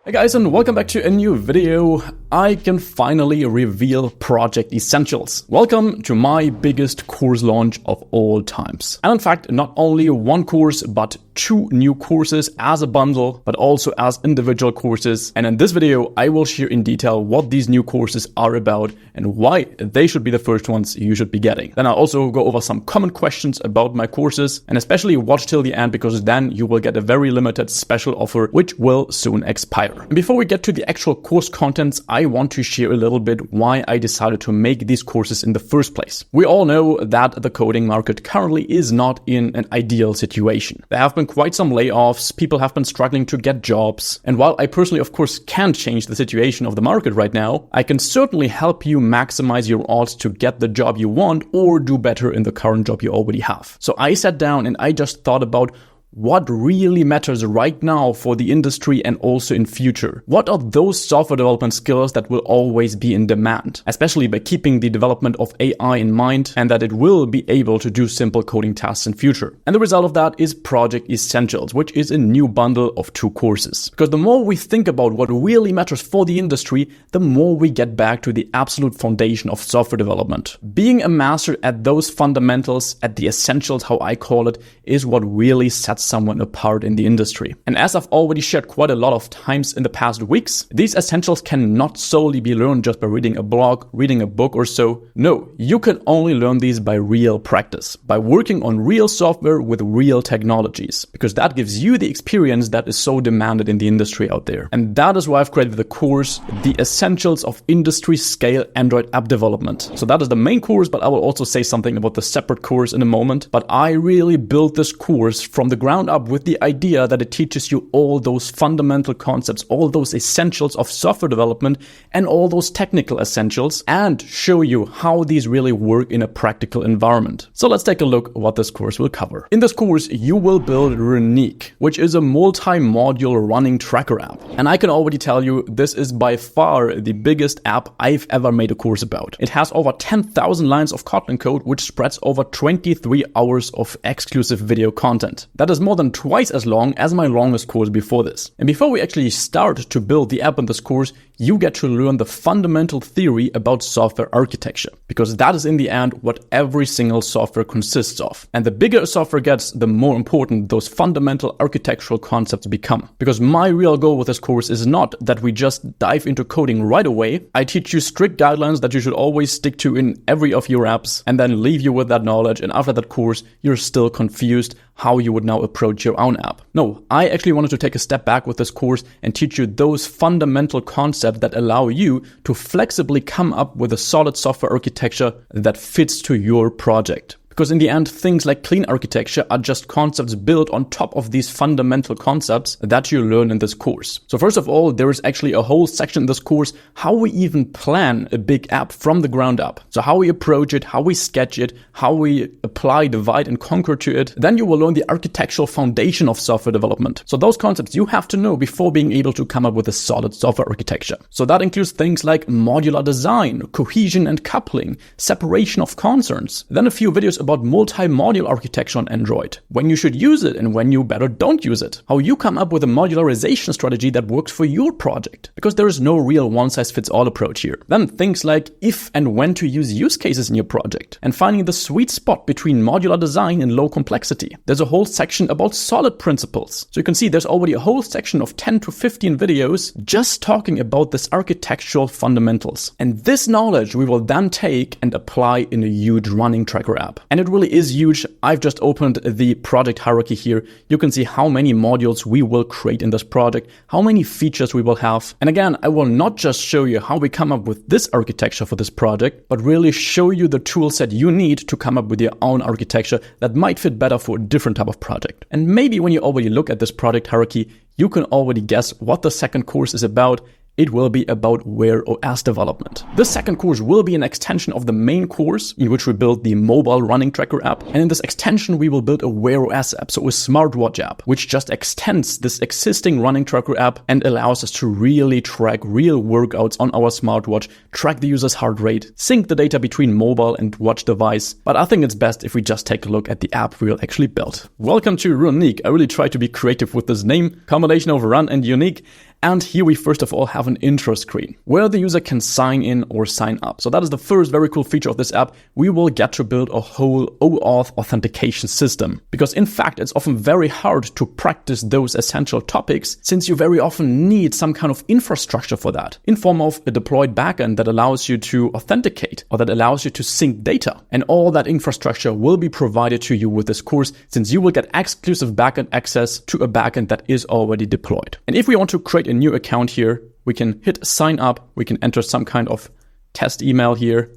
Hey guys, and welcome back to a new video. I can finally reveal project essentials. Welcome to my biggest course launch of all times. And in fact, not only one course, but two new courses as a bundle, but also as individual courses. And in this video, I will share in detail what these new courses are about and why they should be the first ones you should be getting. Then I'll also go over some common questions about my courses, and especially watch till the end because then you will get a very limited special offer which will soon expire. And before we get to the actual course contents, I want to share a little bit why I decided to make these courses in the first place. We all know that the coding market currently is not in an ideal situation. There have been quite some layoffs, people have been struggling to get jobs, and while I personally of course can't change the situation of the market right now, I can certainly help you maximize your odds to get the job you want or do better in the current job you already have. So I sat down and I just thought about what really matters right now for the industry and also in future. What are those software development skills that will always be in demand, especially by keeping the development of AI in mind and that it will be able to do simple coding tasks in future. And the result of that is Project Essentials, which is a new bundle of two courses. Because the more we think about what really matters for the industry, the more we get back to the absolute foundation of software development. Being a master at those fundamentals, at the essentials, how I call it, is what really sets someone apart in the industry. And as I've already shared quite a lot of times in the past weeks, these essentials cannot solely be learned just by reading a blog, reading a book or so. No, you can only learn these by real practice, by working on real software with real technologies, because that gives you the experience that is so demanded in the industry out there. And that is why I've created the course, The Essentials of Industry Scale Android App Development. So that is the main course, but I will also say something about the separate course in a moment. But I really built this course from the ground up with the idea that it teaches you all those fundamental concepts, all those essentials of software development and all those technical essentials, and show you how these really work in a practical environment. So let's take a look at what this course will cover. In this course, you will build Runique, which is a multi-module running tracker app. And I can already tell you, this is by far the biggest app I've ever made a course about. It has over 10,000 lines of Kotlin code, which spreads over 23 hours of exclusive video content. That is more than twice as long as my longest course before this. And before we actually start to build the app in this course, you get to learn the fundamental theory about software architecture, because that is in the end what every single software consists of. And the bigger a software gets, the more important those fundamental architectural concepts become. Because my real goal with this course is not that we just dive into coding right away. I teach you strict guidelines that you should always stick to in every of your apps and then leave you with that knowledge. And after that course, you're still confused how you would now approach your own app. No, I actually wanted to take a step back with this course and teach you those fundamental concepts that allow you to flexibly come up with a solid software architecture that fits to your project. Because in the end, things like clean architecture are just concepts built on top of these fundamental concepts that you learn in this course. So first of all, there is actually a whole section in this course, how we even plan a big app from the ground up. So how we approach it, how we sketch it, how we apply divide and conquer to it. Then you will learn the architectural foundation of software development. So those concepts you have to know before being able to come up with a solid software architecture. So that includes things like modular design, cohesion and coupling, separation of concerns. Then a few videos about multi-module architecture on Android, when you should use it and when you better don't use it, how you come up with a modularization strategy that works for your project, because there is no real one-size-fits-all approach here. Then things like if and when to use cases in your project, and finding the sweet spot between modular design and low complexity. There's a whole section about solid principles. So you can see there's already a whole section of 10 to 15 videos just talking about this architectural fundamentals. And this knowledge we will then take and apply in a huge running tracker app. And it really is huge. I've just opened the project hierarchy here. You can see how many modules we will create in this project, how many features we will have. And again, I will not just show you how we come up with this architecture for this project, but really show you the tool set you need to come up with your own architecture that might fit better for a different type of project. And maybe when you already look at this project hierarchy, you can already guess what the second course is about. It will be about Wear OS development. This second course will be an extension of the main course in which we build the mobile running tracker app. And in this extension, we will build a Wear OS app, so a smartwatch app, which just extends this existing running tracker app and allows us to really track real workouts on our smartwatch, track the user's heart rate, sync the data between mobile and watch device. But I think it's best if we just take a look at the app we'll actually build. Welcome to Runique. I really try to be creative with this name, combination of run and unique. And here we first of all have an intro screen where the user can sign in or sign up. So that is the first very cool feature of this app. We will get to build a whole OAuth authentication system, because in fact, it's often very hard to practice those essential topics, since you very often need some kind of infrastructure for that in form of a deployed backend that allows you to authenticate or that allows you to sync data. And all that infrastructure will be provided to you with this course, since you will get exclusive backend access to a backend that is already deployed. And if we want to create a new account here, we can hit sign up. We can enter some kind of test email here,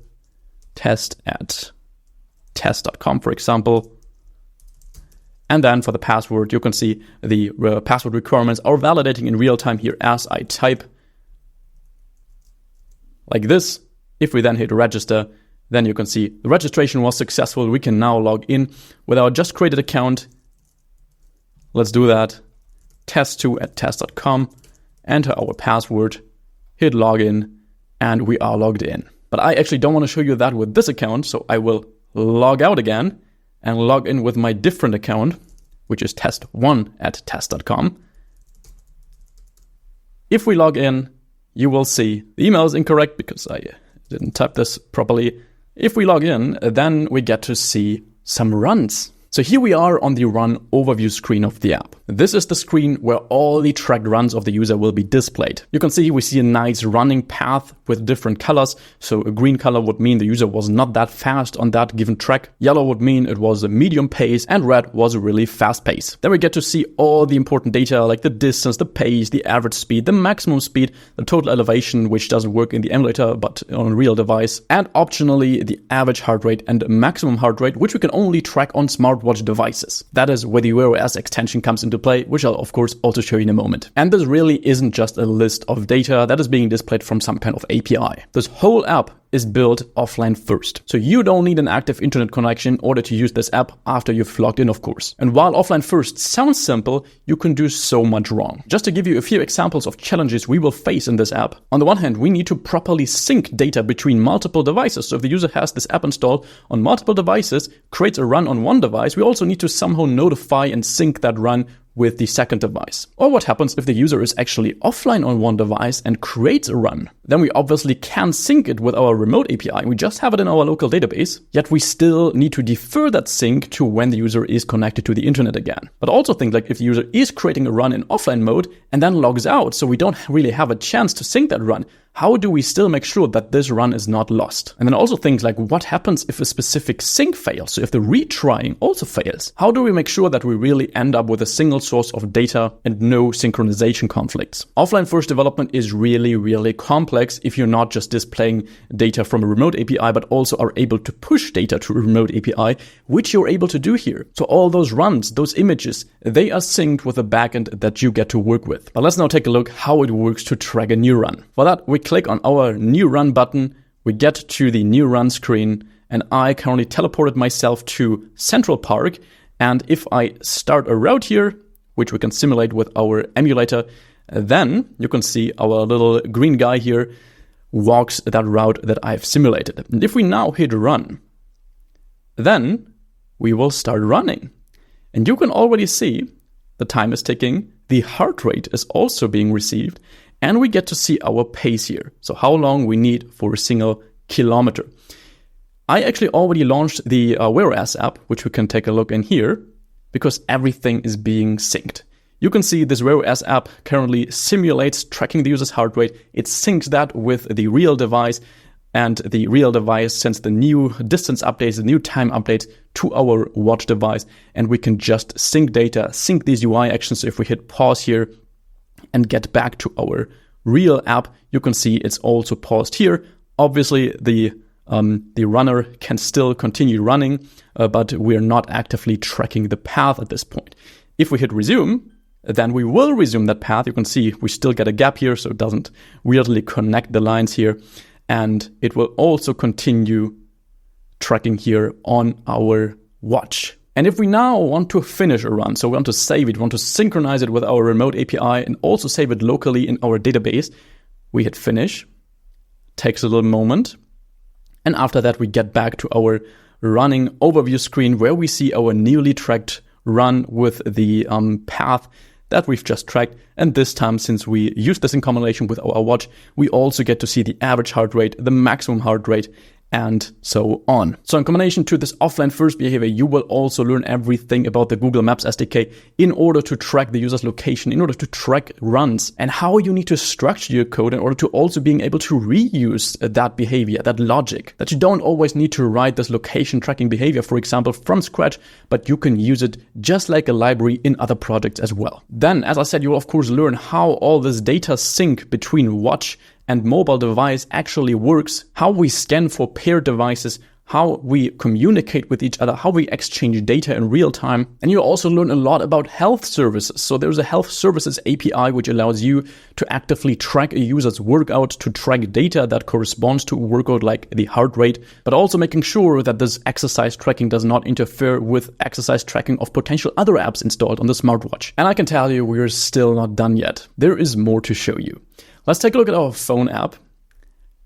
test@test.com, for example. And then for the password, you can see the password requirements are validating in real time here as I type like this. If we then hit register, then you can see the registration was successful. We can now log in with our just created account. Let's do that. test2@test.com. Enter our password, hit login, and we are logged in. But I actually don't want to show you that with this account, so I will log out again and log in with my different account, which is test1@test.com. If we log in, you will see the email is incorrect because I didn't type this properly. If we log in, then we get to see some runs. So here we are on the run overview screen of the app. This is the screen where all the tracked runs of the user will be displayed. You can see we see a nice running path with different colors. So a green color would mean the user was not that fast on that given track. Yellow would mean it was a medium pace, and red was a really fast pace. Then we get to see all the important data like the distance, the pace, the average speed, the maximum speed, the total elevation, which doesn't work in the emulator but on a real device, and optionally the average heart rate and maximum heart rate, which we can only track on smartwatch devices. That is where the Wear OS extension comes into play, which I'll of course also show you in a moment. And this really isn't just a list of data that is being displayed from some kind of API. This whole app is built offline first. So you don't need an active internet connection in order to use this app after you've logged in, of course. And while offline first sounds simple, you can do so much wrong. Just to give you a few examples of challenges we will face in this app. On the one hand, we need to properly sync data between multiple devices. So if the user has this app installed on multiple devices, creates a run on one device, we also need to somehow notify and sync that run with the second device. Or what happens if the user is actually offline on one device and creates a run? Then we obviously can sync it with our remote API. We just have it in our local database, yet we still need to defer that sync to when the user is connected to the internet again. But also think like if the user is creating a run in offline mode and then logs out, so we don't really have a chance to sync that run, how do we still make sure that this run is not lost? And then also things like what happens if a specific sync fails? So if the retrying also fails, how do we make sure that we really end up with a single source of data and no synchronization conflicts? Offline first development is really, really complex if you're not just displaying data from a remote API, but also are able to push data to a remote API, which you're able to do here. So all those runs, those images, they are synced with a backend that you get to work with. But let's now take a look how it works to track a new run. For that, we click on our new run button, we get to the new run screen, and I currently teleported myself to Central Park. And if I start a route here, which we can simulate with our emulator, then you can see our little green guy here walks that route that I've simulated. And if we now hit run, then we will start running. And you can already see the time is ticking, the heart rate is also being received, and we get to see our pace here. So how long we need for a single kilometer. I actually already launched the Wear OS app, which we can take a look in here, because everything is being synced. You can see this Wear OS app currently simulates tracking the user's heart rate. It syncs that with the real device, and the real device sends the new distance updates, the new time updates to our watch device, and we can just sync data, sync these UI actions. So if we hit pause here and get back to our real app, you can see it's also paused here. Obviously, the runner can still continue running, but we're not actively tracking the path at this point. If we hit resume, then we will resume that path. You can see we still get a gap here, so it doesn't weirdly connect the lines here. And it will also continue tracking here on our watch. And if we now want to finish a run, so we want to save it, we want to synchronize it with our remote API and also save it locally in our database, we hit finish. Takes a little moment. And after that, we get back to our running overview screen where we see our newly tracked run with the path that we've just tracked. And this time, since we use this in combination with our watch, we also get to see the average heart rate, the maximum heart rate, and so on. So in combination to this offline first behavior, you will also learn everything about the Google Maps SDK in order to track the user's location, in order to track runs, and how you need to structure your code in order to also being able to reuse that behavior, that logic, that you don't always need to write this location tracking behavior, for example, from scratch, but you can use it just like a library in other projects as well. Then, as I said, you will of course learn how all this data sync between watch and mobile device actually works, how we scan for paired devices, how we communicate with each other, how we exchange data in real time. And you also learn a lot about health services. So there's a health services API which allows you to actively track a user's workout, to track data that corresponds to a workout like the heart rate, but also making sure that this exercise tracking does not interfere with exercise tracking of potential other apps installed on the smartwatch. And I can tell you, we're still not done yet. There is more to show you. Let's take a look at our phone app.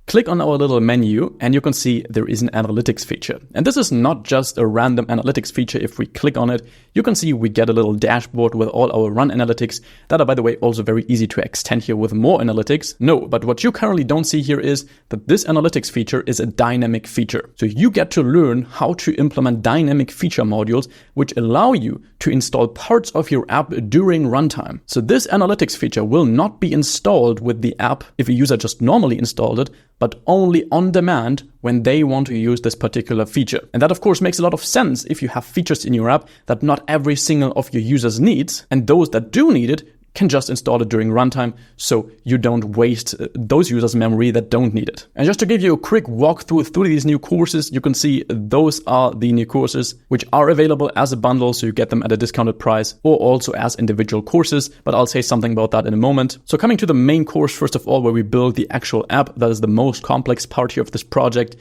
Click on our little menu and you can see there is an analytics feature. And this is not just a random analytics feature. If we click on it, you can see we get a little dashboard with all our run analytics that are, by the way, also very easy to extend here with more analytics. No, but what you currently don't see here is that this analytics feature is a dynamic feature. So you get to learn how to implement dynamic feature modules which allow you to install parts of your app during runtime. So this analytics feature will not be installed with the app if a user just normally installed it, but only on demand when they want to use this particular feature. And that of course makes a lot of sense if you have features in your app that not every single of your users needs, and those that do need it can just install it during runtime, so you don't waste those users' memory that don't need it. And just to give you a quick walkthrough through these new courses, you can see those are the new courses which are available as a bundle, so you get them at a discounted price, or also as individual courses, but I'll say something about that in a moment. So coming to the main course, first of all, where we build the actual app, that is the most complex part here of this project.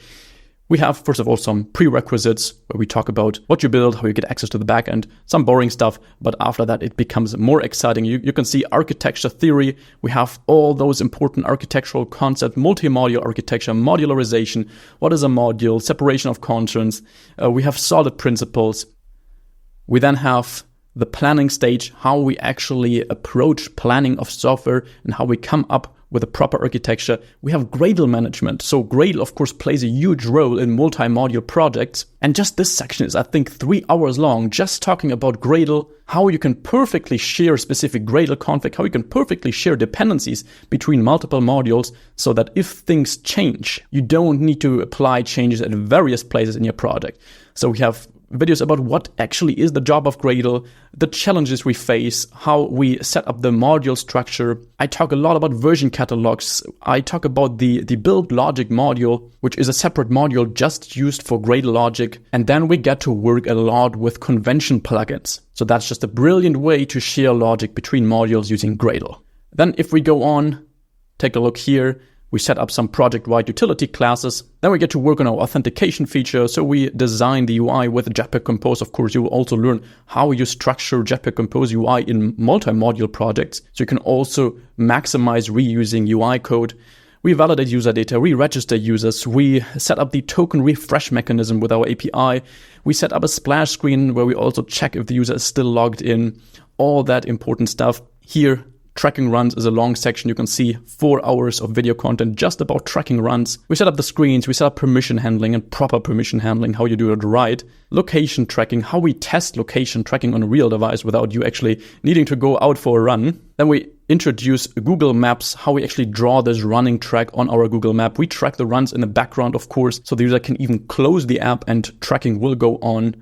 We have, first of all, some prerequisites where we talk about what you build, how you get access to the backend, some boring stuff, but after that it becomes more exciting. You can see architecture theory. We have all those important architectural concepts, multi-module architecture, modularization, what is a module, separation of concerns. We have solid principles. We then have the planning stage, how we actually approach planning of software and how we come up with a proper architecture. We have Gradle management. So Gradle, of course, plays a huge role in multi-module projects. And just this section is, I think, 3 hours long, just talking about Gradle, how you can perfectly share specific Gradle config, how you can perfectly share dependencies between multiple modules so that if things change, you don't need to apply changes at various places in your project. So we have videos about what actually is the job of Gradle, the challenges we face, how we set up the module structure. I talk a lot about version catalogs. I talk about the build logic module, which is a separate module just used for Gradle logic. And then we get to work a lot with convention plugins. So that's just a brilliant way to share logic between modules using Gradle. Then if we go on, take a look here. We set up some project-wide utility classes. Then we get to work on our authentication feature. So we design the UI with Jetpack Compose. Of course, you will also learn how you structure Jetpack Compose UI in multi-module projects. So you can also maximize reusing UI code. We validate user data, we register users, we set up the token refresh mechanism with our API. We set up a splash screen where we also check if the user is still logged in. All that important stuff here. Tracking runs is a long section. You can see 4 hours of video content just about tracking runs. We set up the screens, we set up permission handling and proper permission handling, how you do it right. Location tracking, how we test location tracking on a real device without you actually needing to go out for a run. Then we introduce Google Maps, how we actually draw this running track on our Google Map. We track the runs in the background, of course, so the user can even close the app and tracking will go on.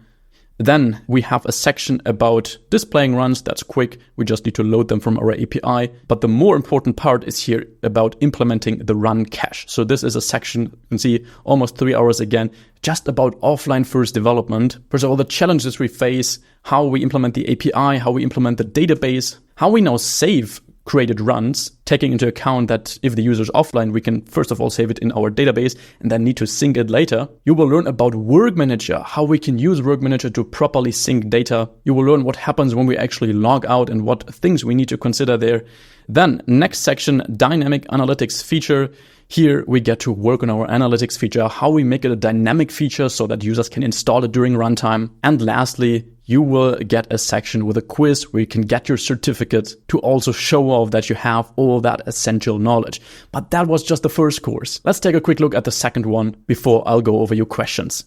Then we have a section about displaying runs. That's quick. We just need to load them from our API. But the more important part is here about implementing the run cache. So this is a section, you can see almost 3 hours again, just about offline first development. First of all, the challenges we face, how we implement the API, how we implement the database, how we now save created runs, taking into account that if the user is offline, we can first of all save it in our database and then need to sync it later. You will learn about Work Manager, how we can use Work Manager to properly sync data. You will learn what happens when we actually log out and what things we need to consider there. Then next section, dynamic analytics feature. Here we get to work on our analytics feature, how we make it a dynamic feature so that users can install it during runtime. And lastly, you will get a section with a quiz where you can get your certificate to also show off that you have all that essential knowledge. But that was just the first course. Let's take a quick look at the second one before I'll go over your questions.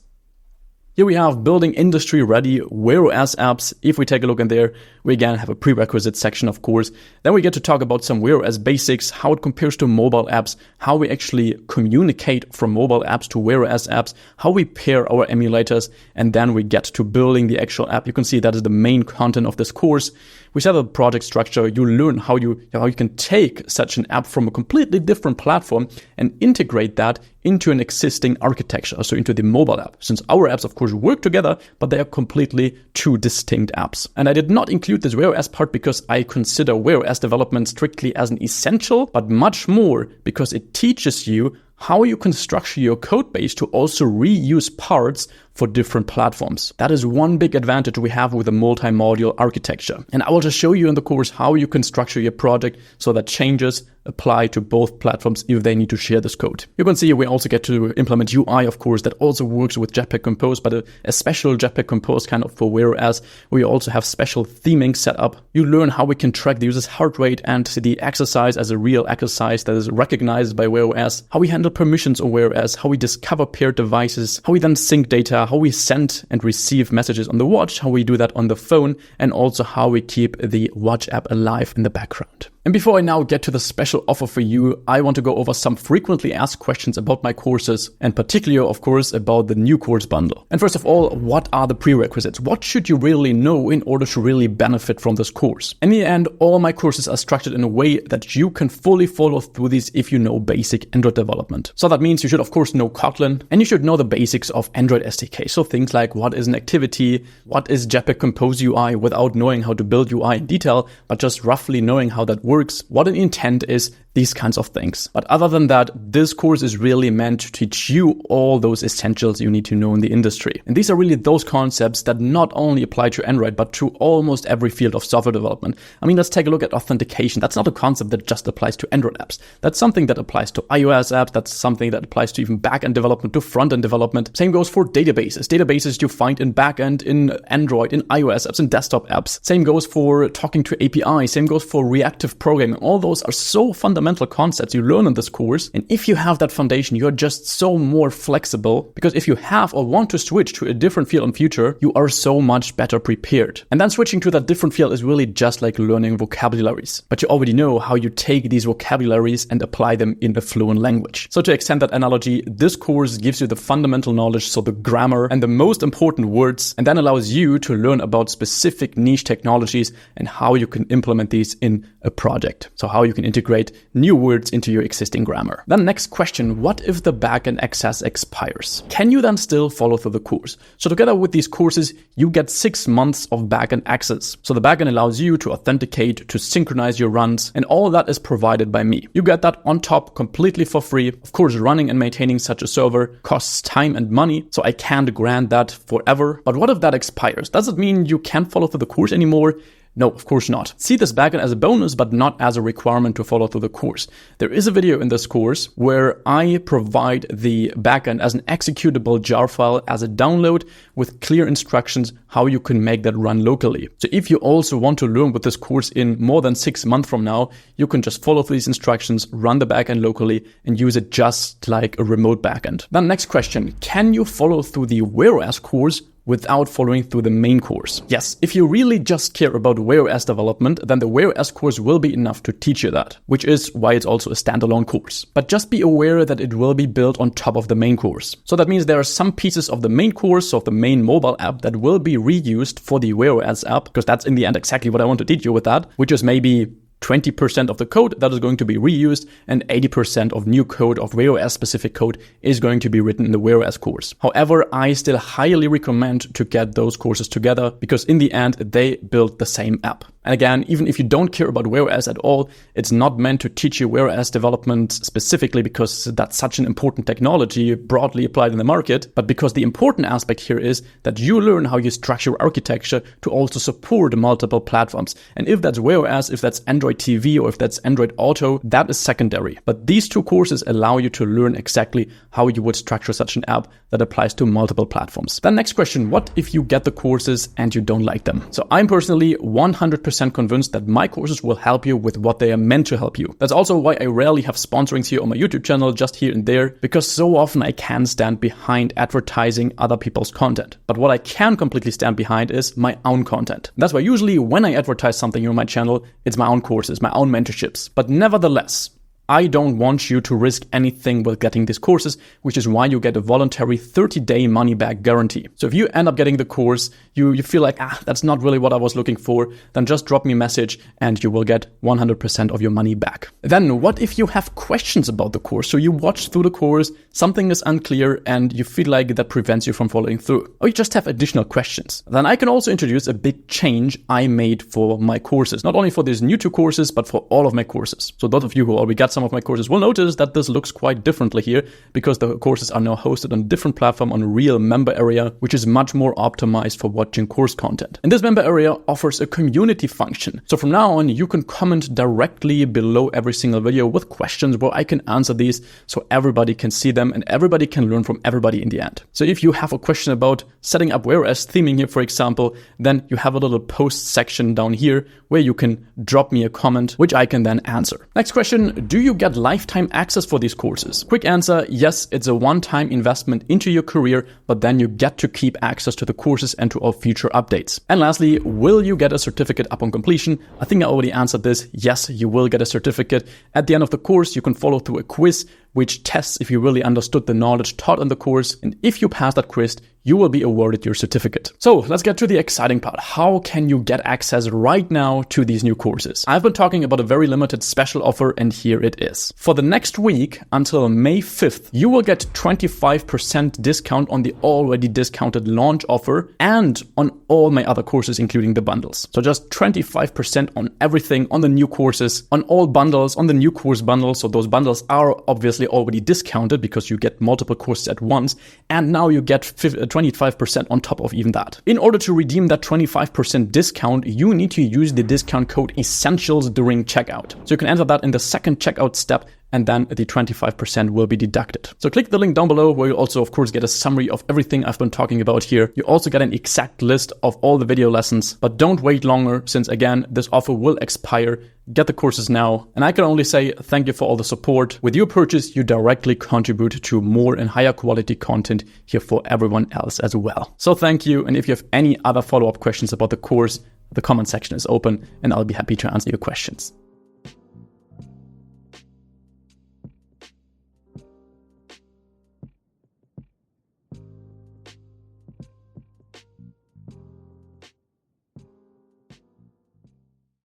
Here we have building industry-ready Wear OS apps. If we take a look in there, we again have a prerequisites section, of course. Then we get to talk about some Wear OS basics, how it compares to mobile apps, how we actually communicate from mobile apps to Wear OS apps, how we pair our emulators, and then we get to building the actual app. You can see that is the main content of this course. We set up a project structure. You learn how you can take such an app from a completely different platform and integrate that into an existing architecture, so into the mobile app. Since our apps, of course, work together, but they are completely two distinct apps. And I did not include this Wear OS part because I consider Wear OS development strictly as an essential, but much more because it teaches you how you can structure your code base to also reuse parts for different platforms. That is one big advantage we have with a multi-module architecture. And I will just show you in the course how you can structure your project so that changes apply to both platforms if they need to share this code. You can see we also get to implement UI, of course, that also works with Jetpack Compose, but a special Jetpack Compose kind of for Wear OS. We also have special theming set up. You learn how we can track the user's heart rate and the exercise as a real exercise that is recognized by Wear OS, how we handle permissions on Wear OS, how we discover paired devices, how we then sync data, how we send and receive messages on the watch, how we do that on the phone, and also how we keep the watch app alive in the background. And before I now get to the special offer for you, I want to go over some frequently asked questions about my courses, and particularly, of course, about the new course bundle. And first of all, what are the prerequisites? What should you really know in order to really benefit from this course? In the end, all my courses are structured in a way that you can fully follow through these if you know basic Android development. So that means you should, of course, know Kotlin, and you should know the basics of Android SDK. So things like what is an activity, what is Jetpack Compose UI without knowing how to build UI in detail, but just roughly knowing how that works, what an intent is, these kinds of things. But other than that, this course is really meant to teach you all those essentials you need to know in the industry. And these are really those concepts that not only apply to Android, but to almost every field of software development. I mean, let's take a look at authentication. That's not a concept that just applies to Android apps. That's something that applies to iOS apps. That's something that applies to even backend development, to front-end development. Same goes for databases. Databases you find in backend, in Android, in iOS apps, in desktop apps. Same goes for talking to APIs. Same goes for reactive programming. All those are so fundamental concepts you learn in this course. And if you have that foundation, you're just so more flexible, because if you have or want to switch to a different field in future, you are so much better prepared. And then switching to that different field is really just like learning vocabularies. But you already know how you take these vocabularies and apply them in a fluent language. So to extend that analogy, this course gives you the fundamental knowledge, so the grammar and the most important words, and then allows you to learn about specific niche technologies and how you can implement these in a project. So how you can integrate new words into your existing grammar. Then next question, what if the backend access expires? Can you then still follow through the course? So together with these courses, you get 6 months of backend access. So the backend allows you to authenticate, to synchronize your runs, and all that is provided by me. You get that on top completely for free. Of course, running and maintaining such a server costs time and money, so I can't grant that forever. But what if that expires? Does it mean you can't follow through the course anymore? No, of course not. See this backend as a bonus, but not as a requirement to follow through the course. There is a video in this course where I provide the backend as an executable jar file as a download with clear instructions how you can make that run locally. So if you also want to learn with this course in more than 6 months from now, you can just follow these instructions, run the backend locally, and use it just like a remote backend. Then next question, can you follow through the Wear OS course without following through the main course? Yes, if you really just care about Wear OS development, then the Wear OS course will be enough to teach you that, which is why it's also a standalone course. But just be aware that it will be built on top of the main course. So that means there are some pieces of the main course, of the main mobile app, that will be reused for the Wear OS app, because that's in the end exactly what I want to teach you with that, which is maybe 20% of the code that is going to be reused, and 80% of new code, of Wear OS specific code, is going to be written in the Wear OS course. However, I still highly recommend to get those courses together, because in the end, they build the same app. And again, even if you don't care about Wear OS at all, it's not meant to teach you Wear OS development specifically because that's such an important technology broadly applied in the market, but because the important aspect here is that you learn how you structure architecture to also support multiple platforms. And if that's Wear OS, if that's Android Android TV or if that's Android Auto, that is secondary. But these two courses allow you to learn exactly how you would structure such an app that applies to multiple platforms. Then next question, what if you get the courses and you don't like them? So I'm personally 100% convinced that my courses will help you with what they are meant to help you. That's also why I rarely have sponsorings here on my YouTube channel, just here and there, because so often I can stand behind advertising other people's content. But what I can completely stand behind is my own content. That's why usually when I advertise something here on my channel, it's my own courses, my own mentorships. But nevertheless, I don't want you to risk anything with getting these courses, which is why you get a voluntary 30-day money-back guarantee. So if you end up getting the course, you feel like, that's not really what I was looking for, then just drop me a message and you will get 100% of your money back. Then what if you have questions about the course? So you watch through the course, something is unclear and you feel like that prevents you from following through. Or you just have additional questions. Then I can also introduce a big change I made for my courses. Not only for these new two courses, but for all of my courses. So those of you who already got some of my courses will notice that this looks quite differently here because the courses are now hosted on a different platform on a real member area, which is much more optimized for watching course content. And this member area offers a community function. So from now on, you can comment directly below every single video with questions where I can answer these so everybody can see them and everybody can learn from everybody in the end. So if you have a question about setting up Wear OS theming here, for example, then you have a little post section down here where you can drop me a comment, which I can then answer. Next question, do you get lifetime access for these courses? Quick answer, yes, it's a one-time investment into your career, but then you get to keep access to the courses and to all future updates. And lastly, will you get a certificate upon completion? I think I already answered this. Yes, you will get a certificate. At the end of the course, you can follow through a quiz which tests if you really understood the knowledge taught in the course. And if you pass that quiz, you will be awarded your certificate. So let's get to the exciting part. How can you get access right now to these new courses? I've been talking about a very limited special offer and here it is. For the next week until May 5th, you will get 25% discount on the already discounted launch offer and on all my other courses, including the bundles. So just 25% on everything, on the new courses, on all bundles, on the new course bundles. So those bundles are obviously already discounted because you get multiple courses at once. And now you get 25% on top of even that. In order to redeem that 25% discount, you need to use the discount code ESSENTIALS during checkout. So you can enter that in the second checkout step and then the 25% will be deducted. So click the link down below where you also, of course, get a summary of everything I've been talking about here. You also get an exact list of all the video lessons, but don't wait longer since, again, this offer will expire. Get the courses now. And I can only say thank you for all the support. With your purchase, you directly contribute to more and higher quality content here for everyone else as well. So thank you. And if you have any other follow-up questions about the course, the comment section is open and I'll be happy to answer your questions.